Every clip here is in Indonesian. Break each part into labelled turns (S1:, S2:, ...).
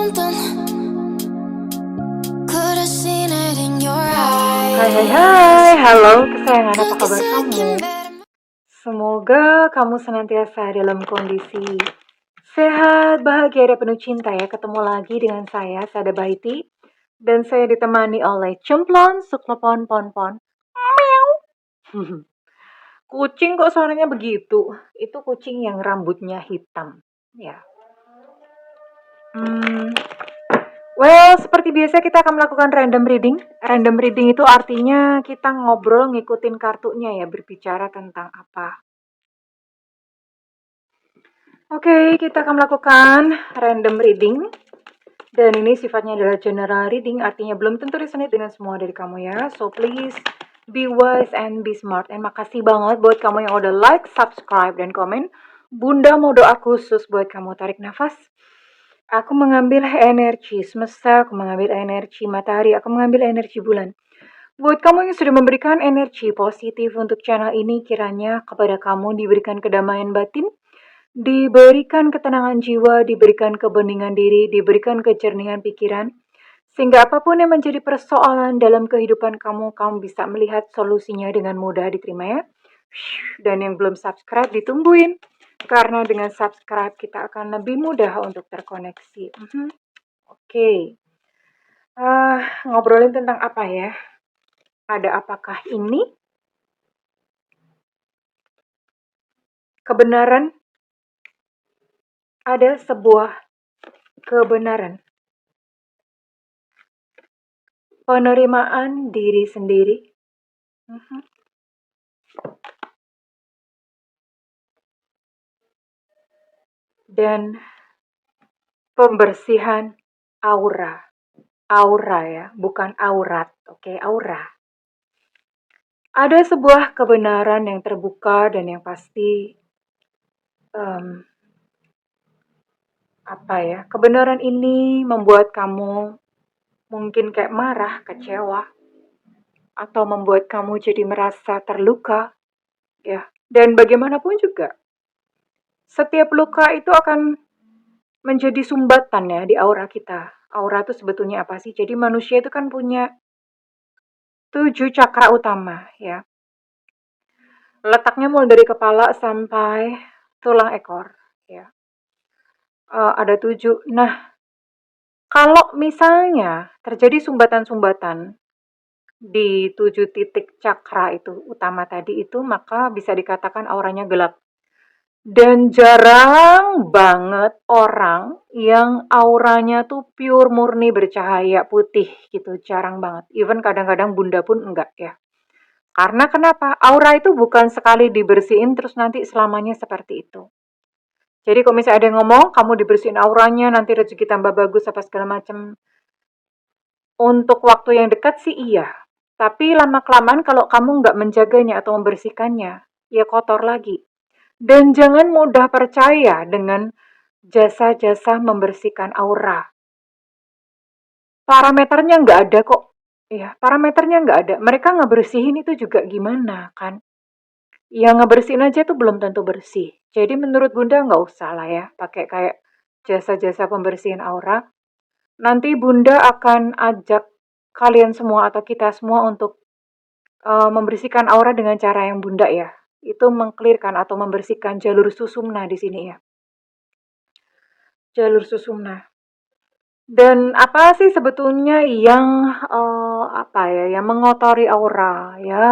S1: something. Could have seen it in your
S2: Hai
S1: eyes.
S2: halo kesayangan, apa
S1: Took a
S2: kabar
S1: second
S2: kamu?
S1: better.
S2: Semoga kamu senantiasa dalam kondisi sehat, bahagia, dan penuh cinta ya. Ketemu lagi dengan saya, Sada Baiti. Dan saya ditemani oleh Cemplon, Suklepon, Ponpon. Meow. Kucing kok suaranya begitu? Itu kucing yang rambutnya hitam. Ya. Well, seperti biasa kita akan melakukan random reading. Random reading itu artinya kita ngobrol ngikutin kartunya ya, berbicara tentang apa. Oke, kita akan melakukan random reading. Dan ini sifatnya adalah general reading, artinya belum tentu resonate dengan semua dari kamu ya. So please be wise and be smart. And makasih banget buat kamu yang udah like, subscribe, dan komen. Bunda mau doa khusus buat kamu. Tarik nafas. Aku mengambil energi semesta, aku mengambil energi matahari, aku mengambil energi bulan. Buat kamu yang sudah memberikan energi positif untuk channel ini, kiranya kepada kamu diberikan kedamaian batin, diberikan ketenangan jiwa, diberikan kebeningan diri, diberikan kejernihan pikiran, sehingga apapun yang menjadi persoalan dalam kehidupan kamu, kamu bisa melihat solusinya dengan mudah diterima ya. Dan yang belum subscribe ditungguin, karena dengan subscribe kita akan lebih mudah untuk terkoneksi. Oke. Ngobrolin tentang apa ya? Ada apakah ini? Kebenaran. Ada sebuah kebenaran. Penerimaan diri sendiri. Dan pembersihan aura. Aura ya, bukan aurat. Oke, aura. Ada sebuah kebenaran yang terbuka dan yang pasti kebenaran ini membuat kamu mungkin kayak marah, kecewa, atau membuat kamu jadi merasa terluka, ya. Dan bagaimanapun juga, setiap luka itu akan menjadi sumbatan ya di aura kita. Aura itu sebetulnya apa sih? Jadi manusia itu kan punya 7 cakra utama ya. Letaknya mulai dari kepala sampai tulang ekor ya. Ada 7. Nah, kalau misalnya terjadi sumbatan-sumbatan di 7 titik cakra itu utama tadi itu, maka bisa dikatakan auranya gelap. Dan jarang banget orang yang auranya tuh pure murni bercahaya putih gitu, jarang banget. Even kadang-kadang bunda pun enggak ya. Karena kenapa? Aura itu bukan sekali dibersihin terus nanti selamanya seperti itu. Jadi kalau misalnya ada yang ngomong, kamu dibersihin auranya, nanti rezeki tambah bagus apa segala macam. Untuk waktu yang dekat sih iya. Tapi lama-kelamaan kalau kamu nggak menjaganya atau membersihkannya, ya kotor lagi. Dan jangan mudah percaya dengan jasa-jasa membersihkan aura. Parameternya nggak ada kok. Ya, parameternya nggak ada. Mereka ngebersihin itu juga gimana kan? Yang ngebersihin aja tuh belum tentu bersih. Jadi menurut Bunda nggak usah lah ya pakai kayak jasa-jasa pembersihan aura. Nanti Bunda akan ajak kalian semua atau kita semua untuk membersihkan aura dengan cara yang Bunda ya. Itu mengklirkan atau membersihkan jalur susumna di sini ya. Jalur susumna. Dan apa sih sebetulnya yang yang mengotori aura ya?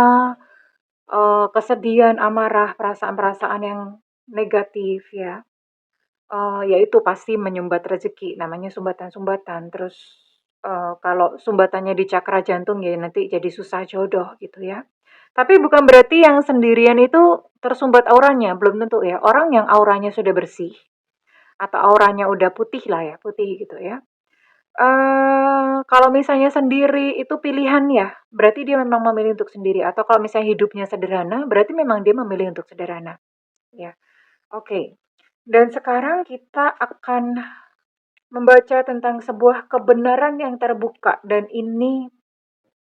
S2: Kesedihan, amarah, perasaan-perasaan yang negatif ya. Yaitu pasti menyumbat rezeki, namanya sumbatan-sumbatan. Terus kalau sumbatannya di cakra jantung ya nanti jadi susah jodoh gitu ya. Tapi bukan berarti yang sendirian itu tersumbat auranya, belum tentu ya. Orang yang auranya sudah bersih atau auranya udah putih lah ya, putih gitu ya. Kalau misalnya sendiri itu pilihan ya, berarti dia memang memilih untuk sendiri. Atau kalau misalnya hidupnya sederhana, berarti memang dia memilih untuk sederhana. Ya, oke. Dan sekarang kita akan membaca tentang sebuah kebenaran yang terbuka. Dan ini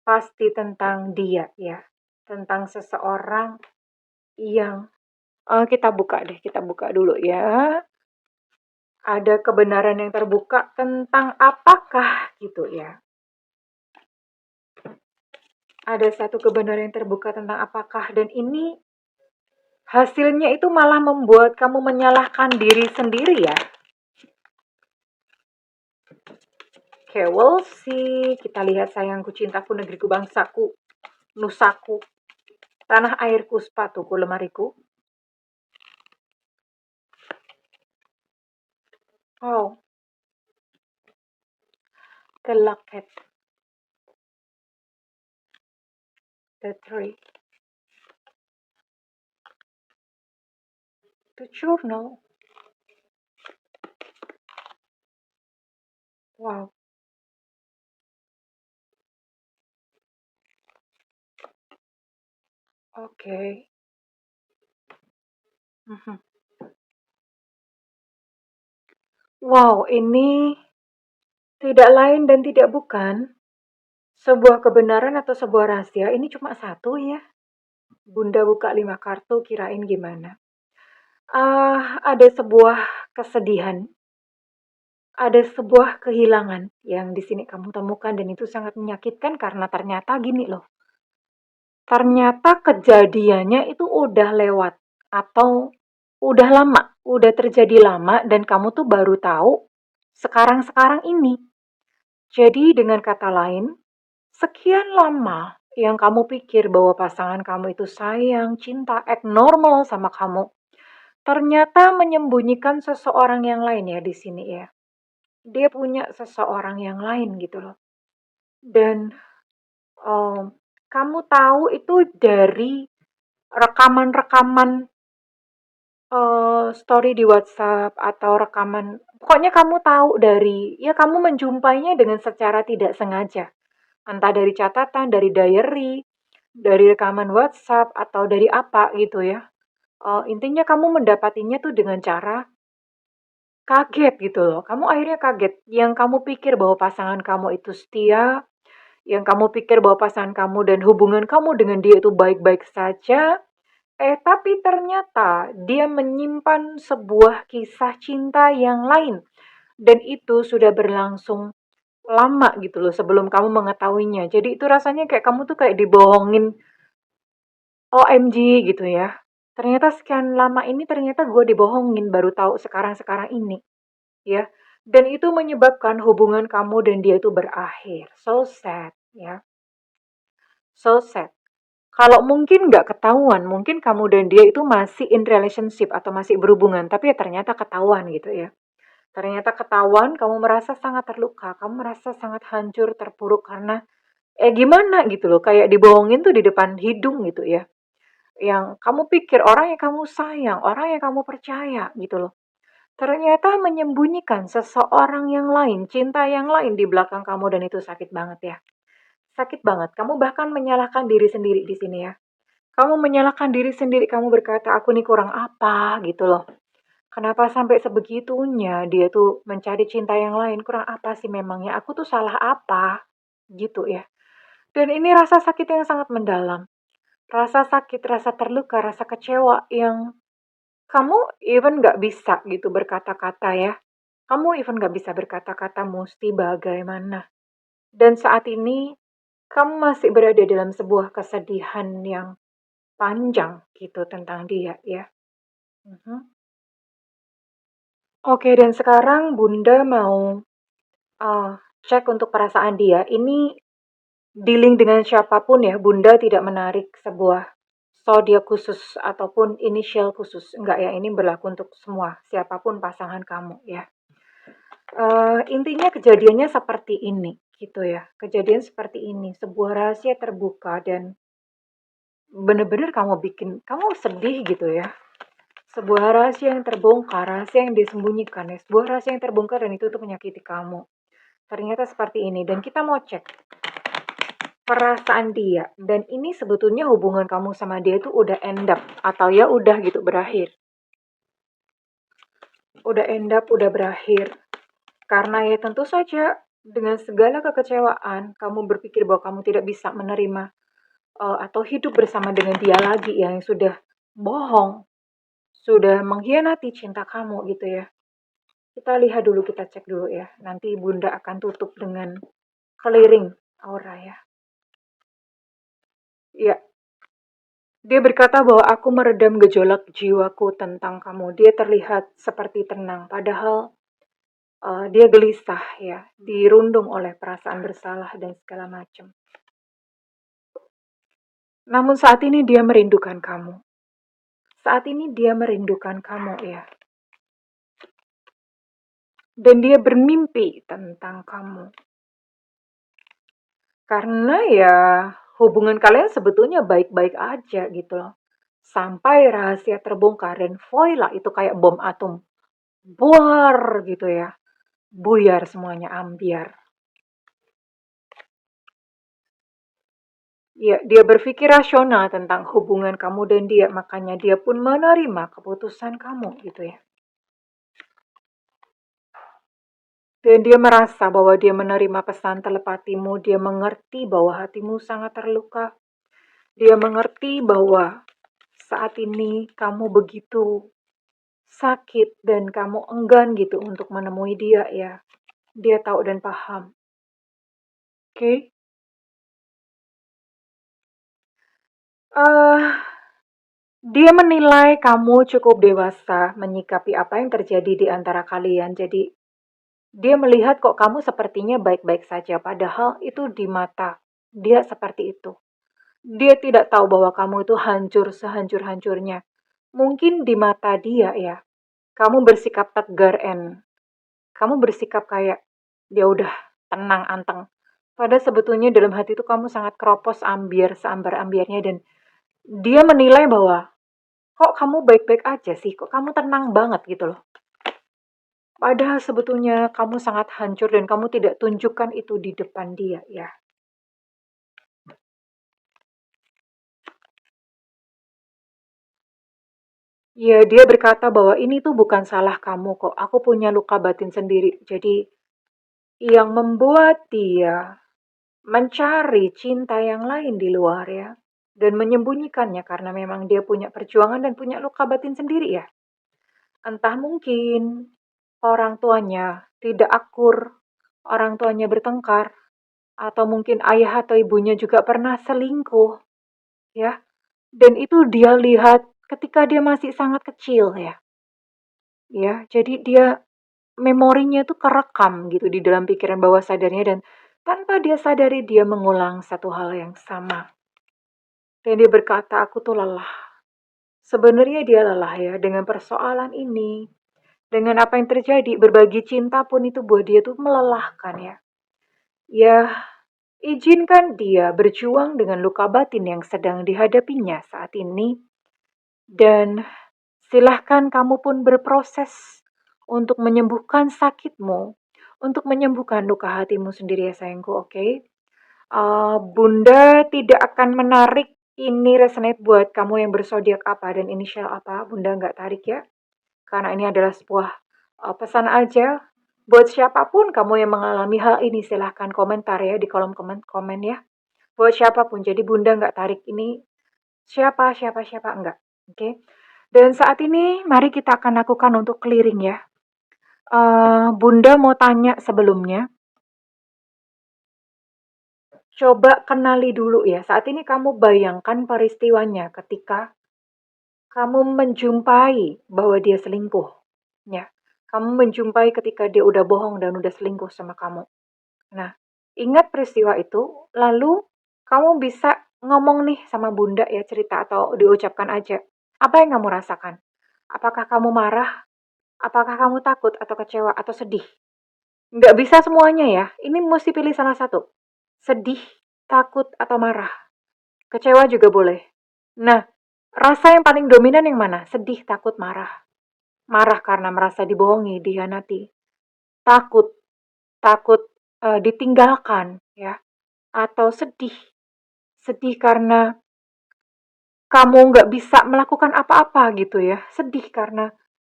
S2: pasti tentang dia ya. Tentang seseorang yang kita buka dulu ya. Ada kebenaran yang terbuka tentang apakah gitu ya. Ada satu kebenaran yang terbuka tentang apakah, dan ini hasilnya itu malah membuat kamu menyalahkan diri sendiri ya. Oke, we'll see. Kita lihat sayangku, cintaku, negeriku, bangsaku, nusaku, tanah airku, sepatuku, lemariku. Oh, the locket, the tree, the journal. Wow, oke. Mhm. Wow, ini tidak lain dan tidak bukan sebuah kebenaran atau sebuah rahasia. Ini cuma satu ya. Bunda buka 5 kartu, kirain gimana. Ada sebuah kesedihan, ada sebuah kehilangan yang di sini kamu temukan, dan itu sangat menyakitkan karena ternyata gini loh. Ternyata kejadiannya itu udah lewat atau udah lama, udah terjadi lama, dan kamu tuh baru tahu sekarang-sekarang ini. Jadi dengan kata lain, sekian lama yang kamu pikir bahwa pasangan kamu itu sayang, cinta, abnormal sama kamu, ternyata menyembunyikan seseorang yang lain ya di sini ya. Dia punya seseorang yang lain gitu loh. Dan em, kamu tahu itu dari rekaman-rekaman story di WhatsApp atau rekaman, pokoknya kamu tahu dari, ya kamu menjumpainya dengan secara tidak sengaja. Entah dari catatan, dari diary, dari rekaman WhatsApp, atau dari apa gitu ya. Intinya kamu mendapatinya tuh dengan cara kaget gitu loh. Kamu akhirnya kaget. Yang kamu pikir bahwa pasangan kamu itu setia, yang kamu pikir bahwa pasangan kamu dan hubungan kamu dengan dia itu baik-baik saja, tapi ternyata dia menyimpan sebuah kisah cinta yang lain. Dan itu sudah berlangsung lama gitu loh sebelum kamu mengetahuinya. Jadi itu rasanya kayak kamu tuh kayak dibohongin, OMG gitu ya. Ternyata sekian lama ini ternyata gue dibohongin, baru tahu sekarang-sekarang ini ya. Dan itu menyebabkan hubungan kamu dan dia itu berakhir. So sad ya. So sad. Kalau mungkin nggak ketahuan, mungkin kamu dan dia itu masih in relationship atau masih berhubungan, tapi ya ternyata ketahuan gitu ya. Ternyata ketahuan, kamu merasa sangat terluka, kamu merasa sangat hancur, terpuruk karena gimana gitu loh, kayak dibohongin tuh di depan hidung gitu ya. Yang kamu pikir orang yang kamu sayang, orang yang kamu percaya gitu loh. Ternyata menyembunyikan seseorang yang lain, cinta yang lain di belakang kamu, dan itu sakit banget ya. Sakit banget. Kamu bahkan menyalahkan diri sendiri di sini ya. Kamu menyalahkan diri sendiri, kamu berkata, aku nih kurang apa gitu loh. Kenapa sampai sebegitunya dia tuh mencari cinta yang lain? Kurang apa sih memangnya? Aku tuh salah apa? Gitu ya. Dan ini rasa sakit yang sangat mendalam. Rasa sakit, rasa terluka, rasa kecewa yang kamu even gak bisa gitu berkata-kata ya. Kamu even gak bisa berkata-kata mesti bagaimana. Dan saat ini kamu masih berada dalam sebuah kesedihan yang panjang gitu tentang dia ya. Mhm. Oke, dan sekarang Bunda mau uh, cek untuk perasaan dia. Ini dealing dengan siapapun ya, Bunda tidak menarik sebuah zodiak khusus ataupun inisial khusus. Enggak ya, ini berlaku untuk semua, siapapun pasangan kamu ya. Intinya kejadiannya seperti ini gitu ya. Kejadian seperti ini, sebuah rahasia terbuka dan bener-bener kamu bikin kamu sedih gitu ya. Sebuah rahasia yang terbongkar, rahasia yang disembunyikan ya, sebuah rahasia yang terbongkar dan itu tuh menyakiti kamu. Ternyata seperti ini, dan kita mau cek perasaan dia. Dan ini sebetulnya hubungan kamu sama dia itu udah end up atau ya udah gitu berakhir. Udah end up, udah berakhir. Karena ya tentu saja dengan segala kekecewaan, kamu berpikir bahwa kamu tidak bisa menerima atau hidup bersama dengan dia lagi ya, yang sudah bohong, sudah mengkhianati cinta kamu gitu ya. Kita lihat dulu, kita cek dulu ya. Nanti Bunda akan tutup dengan clearing aura ya. Ya, dia berkata bahwa aku meredam gejolak jiwaku tentang kamu. Dia terlihat seperti tenang, padahal dia gelisah ya, dirundung oleh perasaan bersalah dan segala macam. Namun saat ini dia merindukan kamu. Saat ini dia merindukan kamu ya. Dan dia bermimpi tentang kamu. Karena ya hubungan kalian sebetulnya baik-baik aja gitu loh. Sampai rahasia terbongkar dan voila itu kayak bom atom. Buar gitu ya. Buyar semuanya, ambiar. Ya, dia berpikir rasional tentang hubungan kamu dan dia, makanya dia pun menerima keputusan kamu gitu ya. Dan dia merasa bahwa dia menerima pesan telepatimu, dia mengerti bahwa hatimu sangat terluka. Dia mengerti bahwa saat ini kamu begitu sakit dan kamu enggan gitu untuk menemui dia ya. Dia tahu dan paham. Oke? Eh, dia menilai kamu cukup dewasa menyikapi apa yang terjadi di antara kalian. Jadi dia melihat kok kamu sepertinya baik-baik saja, padahal itu di mata dia seperti itu. Dia tidak tahu bahwa kamu itu hancur sehancur-hancurnya. Mungkin di mata dia ya, kamu bersikap tegar kamu bersikap kayak dia udah tenang anteng. Padahal sebetulnya dalam hati itu kamu sangat keropos ambiar seambar-ambiarnya dan dia menilai bahwa kok kamu baik-baik aja sih, kok kamu tenang banget gitu loh. Padahal sebetulnya kamu sangat hancur dan kamu tidak tunjukkan itu di depan dia ya. Ya, dia berkata bahwa ini tuh bukan salah kamu kok. Aku punya luka batin sendiri. Jadi yang membuat dia mencari cinta yang lain di luar ya. Dan menyembunyikannya karena memang dia punya perjuangan dan punya luka batin sendiri ya. Entah mungkin orang tuanya tidak akur, orang tuanya bertengkar, atau mungkin ayah atau ibunya juga pernah selingkuh ya. Dan itu dia lihat ketika dia masih sangat kecil ya. Ya, jadi dia memorinya itu kerekam gitu di dalam pikiran bawah sadarnya dan tanpa dia sadari dia mengulang satu hal yang sama. Dan dia berkata, aku tuh lelah. Sebenarnya dia lelah ya dengan persoalan ini. Dengan apa yang terjadi, berbagi cinta pun itu buat dia tuh melelahkan ya. Ya, izinkan dia berjuang dengan luka batin yang sedang dihadapinya saat ini. Dan silahkan kamu pun berproses untuk menyembuhkan sakitmu, untuk menyembuhkan luka hatimu sendiri ya sayangku, oke? Bunda tidak akan menarik ini resonate buat kamu yang bersodiak apa dan inisial apa, Bunda nggak tarik ya. Karena ini adalah sebuah pesan aja. Buat siapapun kamu yang mengalami hal ini, silahkan komentar ya di kolom komen ya. Buat siapapun, jadi Bunda nggak tarik ini siapa enggak. Oke. Dan saat ini mari kita akan lakukan untuk clearing ya. Bunda mau tanya sebelumnya, coba kenali dulu ya. Saat ini kamu bayangkan peristiwanya ketika kamu menjumpai bahwa dia selingkuh. Ya, kamu menjumpai ketika dia udah bohong dan udah selingkuh sama kamu. Nah, ingat peristiwa itu, lalu kamu bisa ngomong nih sama Bunda ya, cerita atau diucapkan aja. Apa yang kamu rasakan? Apakah kamu marah? Apakah kamu takut atau kecewa atau sedih? Nggak bisa semuanya ya. Ini mesti pilih salah satu. Sedih, takut, atau marah. Kecewa juga boleh. Nah, rasa yang paling dominan yang mana? Sedih, takut, marah. Marah karena merasa dibohongi, dihianati. Takut, takut ditinggalkan, ya. Atau sedih, sedih karena kamu nggak bisa melakukan apa-apa gitu ya. Sedih karena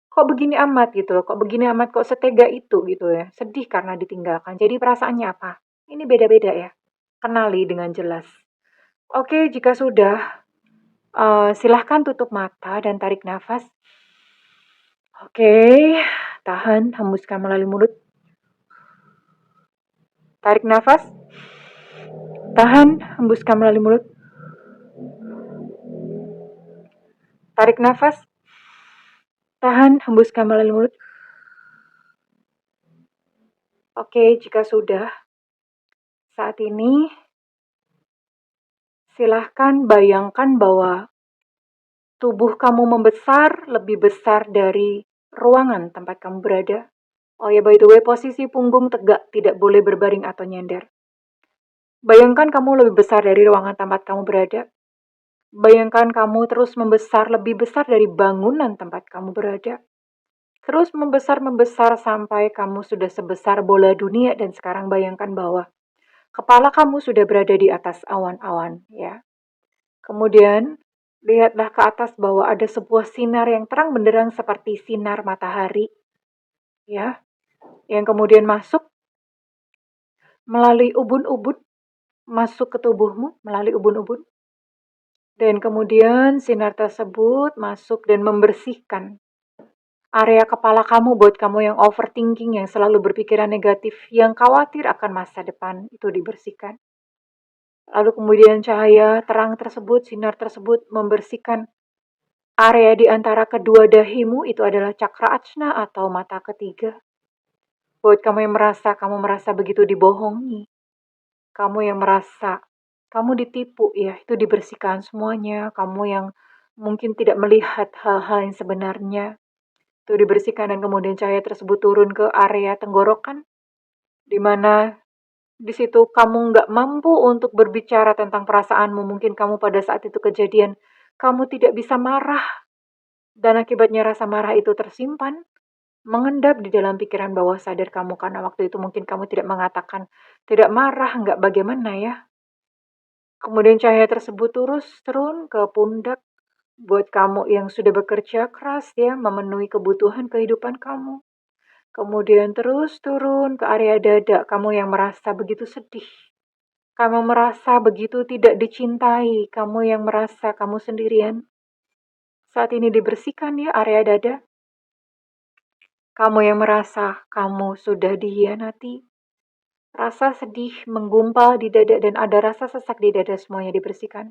S2: kok begini amat gitu loh, kok begini amat, kok setega itu gitu ya. Sedih karena ditinggalkan. Jadi perasaannya apa? Ini beda-beda ya. Kenali dengan jelas. Oke, jika sudah, silahkan tutup mata dan tarik nafas. Oke, tahan, hembuskan melalui mulut. Tarik nafas, tahan, hembuskan melalui mulut. Tarik nafas, tahan, hembuskan melalui mulut. Oke, jika sudah, saat ini silahkan bayangkan bahwa tubuh kamu membesar, lebih besar dari ruangan tempat kamu berada. Oh ya, by the way, posisi punggung tegak, tidak boleh berbaring atau nyender. Bayangkan kamu lebih besar dari ruangan tempat kamu berada. Bayangkan kamu terus membesar, lebih besar dari bangunan tempat kamu berada. Terus membesar-membesar sampai kamu sudah sebesar bola dunia dan sekarang bayangkan bahwa kepala kamu sudah berada di atas awan-awan, ya. Kemudian lihatlah ke atas bahwa ada sebuah sinar yang terang benderang seperti sinar matahari, ya, yang kemudian masuk melalui ubun-ubun, masuk ke tubuhmu melalui ubun-ubun. Dan kemudian sinar tersebut masuk dan membersihkan area kepala kamu buat kamu yang overthinking, yang selalu berpikiran negatif, yang khawatir akan masa depan, itu dibersihkan. Lalu kemudian cahaya terang tersebut, sinar tersebut membersihkan area di antara kedua dahimu, itu adalah cakra ajna atau mata ketiga. Buat kamu yang merasa begitu dibohongi, kamu yang merasa kamu ditipu, ya, itu dibersihkan semuanya. Kamu yang mungkin tidak melihat hal-hal yang sebenarnya, itu dibersihkan dan kemudian cahaya tersebut turun ke area tenggorokan, di mana di situ kamu nggak mampu untuk berbicara tentang perasaanmu. Mungkin kamu pada saat itu kejadian, kamu tidak bisa marah, dan akibatnya rasa marah itu tersimpan, mengendap di dalam pikiran bawah sadar kamu, karena waktu itu mungkin kamu tidak mengatakan, tidak marah, nggak bagaimana ya. Kemudian cahaya tersebut terus turun ke pundak, buat kamu yang sudah bekerja keras, ya, memenuhi kebutuhan kehidupan kamu. Kemudian terus turun ke area dada, kamu yang merasa begitu sedih. Kamu merasa begitu tidak dicintai, kamu yang merasa kamu sendirian. Saat ini dibersihkan, ya, area dada. Kamu yang merasa kamu sudah dihianati. Rasa sedih menggumpal di dada dan ada rasa sesak di dada, semuanya dibersihkan.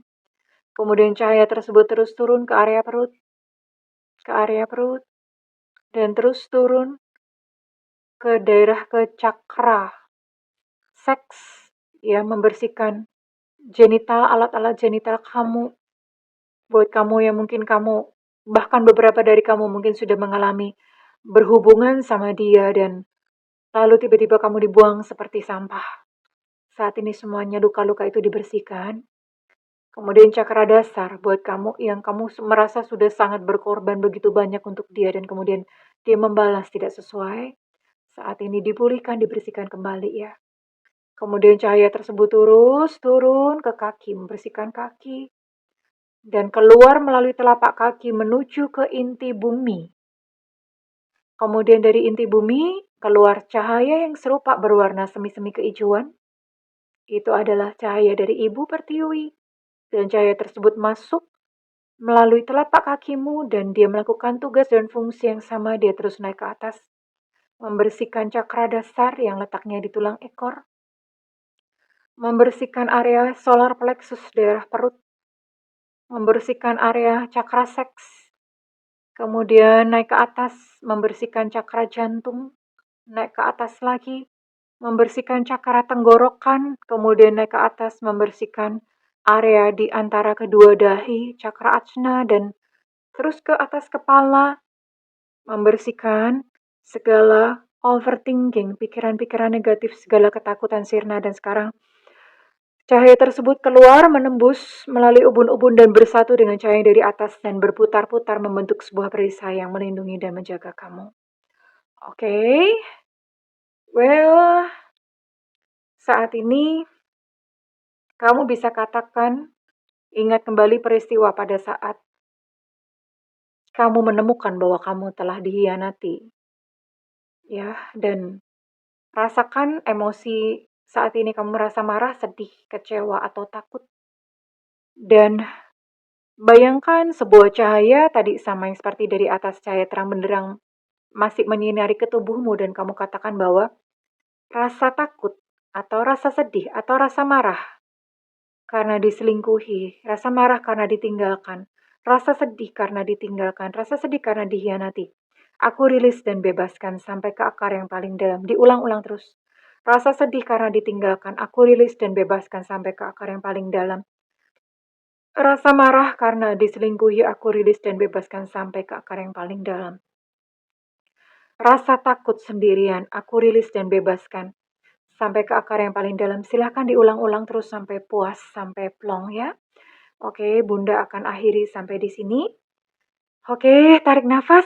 S2: Kemudian cahaya tersebut terus turun ke area perut, dan terus turun ke daerah ke cakra seks, ya, membersihkan genital, alat-alat genital kamu. Buat kamu yang mungkin bahkan beberapa dari kamu mungkin sudah mengalami berhubungan sama dia dan lalu tiba-tiba kamu dibuang seperti sampah. Saat ini semuanya luka-luka itu dibersihkan. Kemudian cakra dasar buat kamu yang kamu merasa sudah sangat berkorban begitu banyak untuk dia dan kemudian dia membalas tidak sesuai. Saat ini dipulihkan, dibersihkan kembali, ya. Kemudian cahaya tersebut terus turun ke kaki, membersihkan kaki. Dan keluar melalui telapak kaki menuju ke inti bumi. Kemudian dari inti bumi, keluar cahaya yang serupa berwarna semi-semi kehijauan. Itu adalah cahaya dari Ibu Pertiwi. Dan cahaya tersebut masuk melalui telapak kakimu dan dia melakukan tugas dan fungsi yang sama. Dia terus naik ke atas, membersihkan cakra dasar yang letaknya di tulang ekor, membersihkan area solar plexus daerah perut, membersihkan area cakra seks, kemudian naik ke atas, membersihkan cakra jantung, naik ke atas lagi, membersihkan cakra tenggorokan, kemudian naik ke atas, membersihkan area di antara kedua dahi, cakra ajna, dan terus ke atas kepala, membersihkan segala overthinking, pikiran-pikiran negatif, segala ketakutan sirna, dan sekarang cahaya tersebut keluar menembus melalui ubun-ubun dan bersatu dengan cahaya dari atas dan berputar-putar membentuk sebuah perisai yang melindungi dan menjaga kamu. Oke. Well, saat ini kamu bisa katakan, ingat kembali peristiwa pada saat kamu menemukan bahwa kamu telah dihianati, ya, dan rasakan emosi saat ini. Kamu merasa marah, sedih, kecewa, atau takut. Dan bayangkan sebuah cahaya tadi sama yang seperti dari atas, cahaya terang benderang masih menyinari ke tubuhmu dan kamu katakan bahwa rasa takut atau rasa sedih atau rasa marah karena diselingkuhi, rasa marah karena ditinggalkan, rasa sedih karena ditinggalkan, rasa sedih karena dikhianati. Aku rilis dan bebaskan sampai ke akar yang paling dalam. Diulang-ulang terus. Rasa sedih karena ditinggalkan, aku rilis dan bebaskan sampai ke akar yang paling dalam. Rasa marah karena diselingkuhi, aku rilis dan bebaskan sampai ke akar yang paling dalam. Rasa takut sendirian, aku rilis dan bebaskan sampai ke akar yang paling dalam. Silahkan diulang-ulang terus sampai puas, sampai plong ya. Oke, Bunda akan akhiri sampai di sini. Oke, tarik nafas.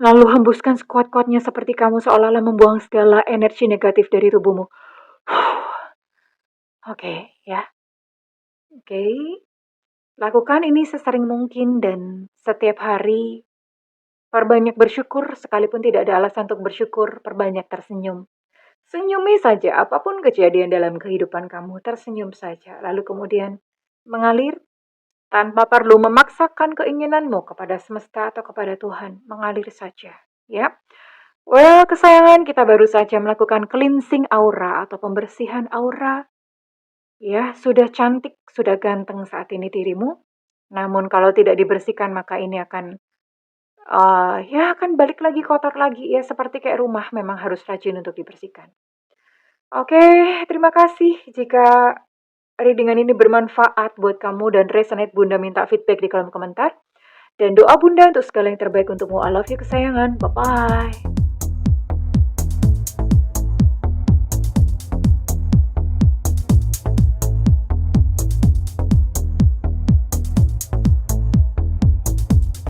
S2: Lalu hembuskan sekuat-kuatnya seperti kamu seolah-olah membuang segala energi negatif dari tubuhmu. Oke, ya. Oke. Lakukan ini sesering mungkin dan setiap hari. Perbanyak bersyukur, sekalipun tidak ada alasan untuk bersyukur, perbanyak tersenyum. Senyumi saja, apapun kejadian dalam kehidupan kamu, tersenyum saja. Lalu kemudian mengalir tanpa perlu memaksakan keinginanmu kepada semesta atau kepada Tuhan. Mengalir saja, ya. Well, kesayangan, kita baru saja melakukan cleansing aura atau pembersihan aura. Ya, sudah cantik, sudah ganteng saat ini dirimu. Namun kalau tidak dibersihkan maka ini akan ya akan balik lagi kotor lagi ya seperti kayak rumah memang harus rajin untuk dibersihkan. Oke, terima kasih jika readingan ini bermanfaat buat kamu dan resonate Bunda minta feedback di kolom komentar. Dan doa Bunda untuk segala yang terbaik untukmu. I love you kesayangan. Bye-bye.